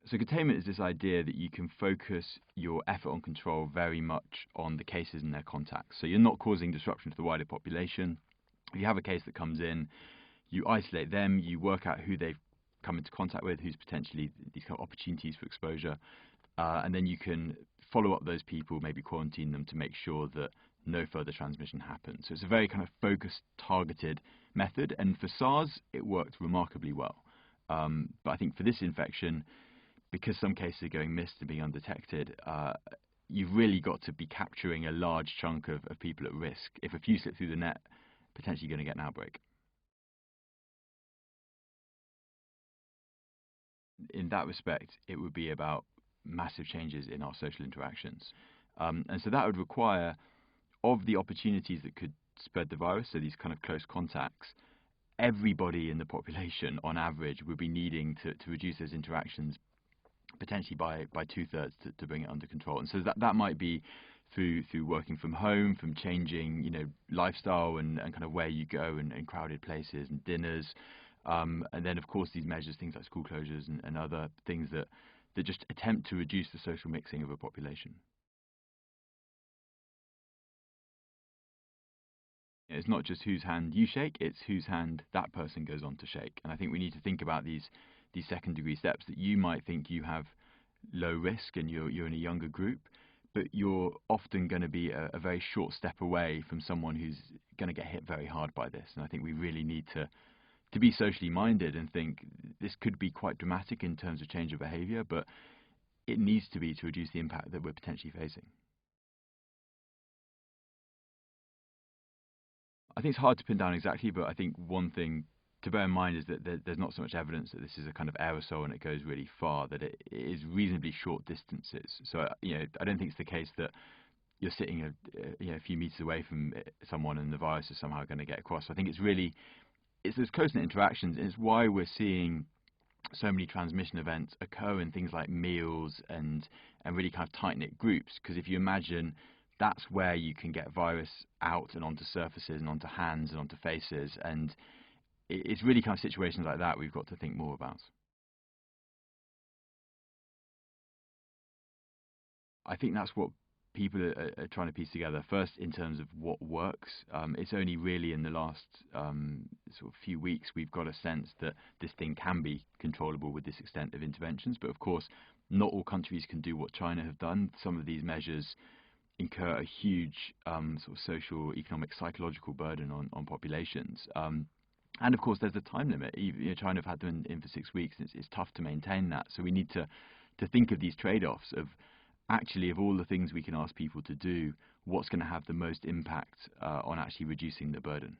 So containment is this idea that you can focus your effort on control very much on the cases and their contacts. So you're not causing disruption to the wider population. If you have a case that comes in, you isolate them, you work out who they've come into contact with, who's potentially these kind of opportunities for exposure, and then you can follow up those people, maybe quarantine them to make sure that no further transmission happens. So it's a very kind of focused, targeted method, and for SARS, it worked remarkably well. But I think for this infection, because some cases are going missed and being undetected, you've really got to be capturing a large chunk of people at risk. If a few slip through the net, potentially going to get an outbreak. In that respect, it would be about massive changes in our social interactions. And so that would require, of the opportunities that could spread the virus, so these kind of close contacts, everybody in the population, on average, would be needing to reduce those interactions potentially by 2/3 to bring it under control. And so that might be through working from home, from changing lifestyle and kind of where you go and crowded places and dinners, and then of course these measures, things like school closures and other things that just attempt to reduce the social mixing of a population. It's not just whose hand you shake, it's whose hand that person goes on to shake. And I think we need to think about these second degree steps, that you might think you have low risk and you're in a younger group, but you're often going to be a very short step away from someone who's going to get hit very hard by this. And I think we really need to be socially minded and think this could be quite dramatic in terms of change of behavior, but it needs to be to reduce the impact that we're potentially facing. I think it's hard to pin down exactly, but I think one thing to bear in mind is that there's not so much evidence that this is a kind of aerosol and it goes really far, that it is reasonably short distances. So, I don't think it's the case that you're sitting a few meters away from someone and the virus is somehow going to get across. So I think it's those close-knit interactions, and it's why we're seeing so many transmission events occur in things like meals and really kind of tight-knit groups. Because if you imagine, that's where you can get virus out and onto surfaces and onto hands and onto faces, and it's really kind of situations like that we've got to think more about. I think that's what people are trying to piece together. First, in terms of what works, it's only really in the last sort of few weeks we've got a sense that this thing can be controllable with this extent of interventions. But of course, not all countries can do what China have done. Some of these measures incur a huge sort of social, economic, psychological burden on populations. And of course, there's a time limit. China have had them in for 6 weeks, and it's tough to maintain that. So we need to think of these trade-offs of actually, of all the things we can ask people to do, what's going to have the most impact on actually reducing the burden.